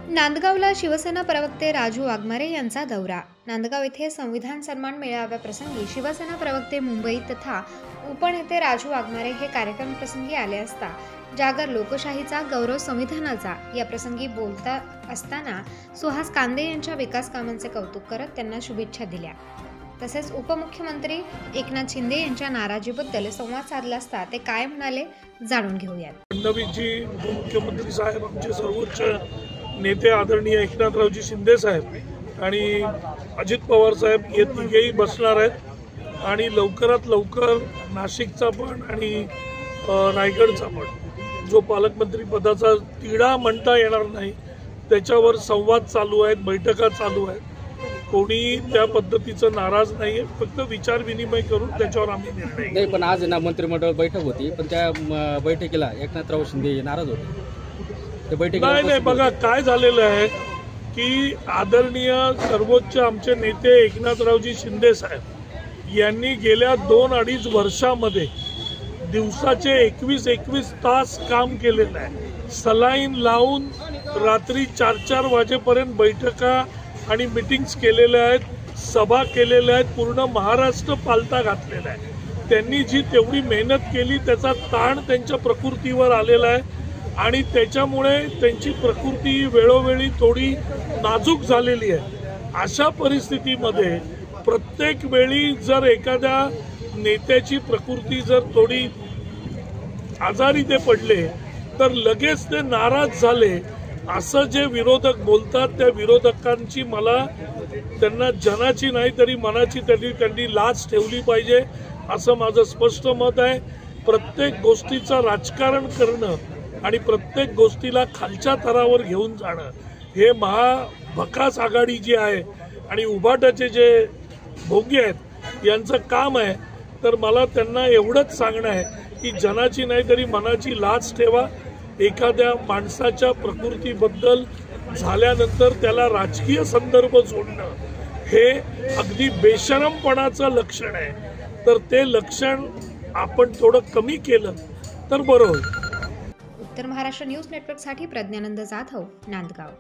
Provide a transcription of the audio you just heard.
नांदगावला शिवसेना प्रवक्ते राजू वाघमारे यांचा दौरा। नांदगाव येथे संविधान सन्मान मेळाव्याप्रसंगी शिवसेना प्रवक्ते मुंबई तथा उपनेते राजू वाघमारे हे कार्यक्रम प्रसंगी आले असता जागर लोकशाहीचा गौरव संविधानाचा या प्रसंगी बोलता असताना सुहास कांदे यांच्या विकास कामांचे कौतुक करत त्यांना शुभेच्छा दिल्या। तसेच उपमुख्यमंत्री एकनाथ शिंदे यांच्या नाराजीबद्दल संवाद साधला असता ते काय म्हणाले जाणून घेऊयात। फडणवीसजी, उपमुख्यमंत्री साहेब, आमचे सर्वोच्च नेते आदरणीय एकनाथरावजी शिंदे साहेब आणि अजित पवार साहेब हे तिघेही बसणार आहेत आणि लवकरात लवकर नाशिकचा पण आणि रायगडचा पण जो पालकमंत्री पदाचा तिढा म्हणता येणार नाही त्याच्यावर संवाद चालू आहेत, बैठका चालू आहेत। कोणी त्या पद्धतीचं नाराज नाहीये, फक्त विचार विनिमय करून त्याच्यावर आम्ही निर्णय नाही। पण आज ना मंत्रिमंडळ बैठक होती, पण त्या बैठकीला एकनाथराव शिंदे नाराज होते। नाही, बघा काय झालेलं आहे की आदरणीय सर्वोच्च आमचे नेते एकनाथरावजी शिंदे साहेब यांनी गेल्या 2-2.5 वर्षामध्ये दिवसाचे 21 तास काम केलेलं आहे। सलाईन लावून रात्री 4-4 वाजेपर्यंत बैठका आणि मीटिंग्स केलेल्या आहेत, सभा केलेल्या आहेत, पूर्ण महाराष्ट्र पालथा घातलेला आहे। त्यांनी जी तेवढी मेहनत केली त्याचा ताण त्यांच्या प्रकृतीवर आलेला आहे आणि त्याच्यामुळे त्यांची प्रकृती वेळोवेळी थोडी नाजूक झालेली आहे। अशा परिस्थितीमध्ये प्रत्येक वेळी जर एखाद्या नेत्याची प्रकृती जर थोडी आजारी ते पडले तर लगेच ते नाराज झाले असं जे विरोधक बोलतात त्या विरोधकांची मला त्यांना जनाची नाही तरी मनाची त्यांनी लाज ठेवली पाहिजे असं माझं स्पष्ट मत आहे। प्रत्येक गोष्टीचं राजकारण करणं आणि प्रत्येक गोष्टीला खालच्या थरावर घेऊन जाणं हे महाभकास आघाडी जी आहे आणि उभाटाचे जे भोगी आहेत यांचं काम आहे। तर मला त्यांना एवढंच सांगणं आहे की जनाची नाही तरी मनाची लाज ठेवा। एखाद्या माणसाच्या प्रकृतीबद्दल झाल्यानंतर त्याला राजकीय संदर्भ जोडणं हे अगदी बेशरमपणाचं लक्षण आहे, तर ते लक्षण आपण थोडं कमी केलं तर बरं होईल। उत्तर महाराष्ट्र न्यूज नेटवर्कसाठी प्रज्ञानंद जाधव, नांदगाव।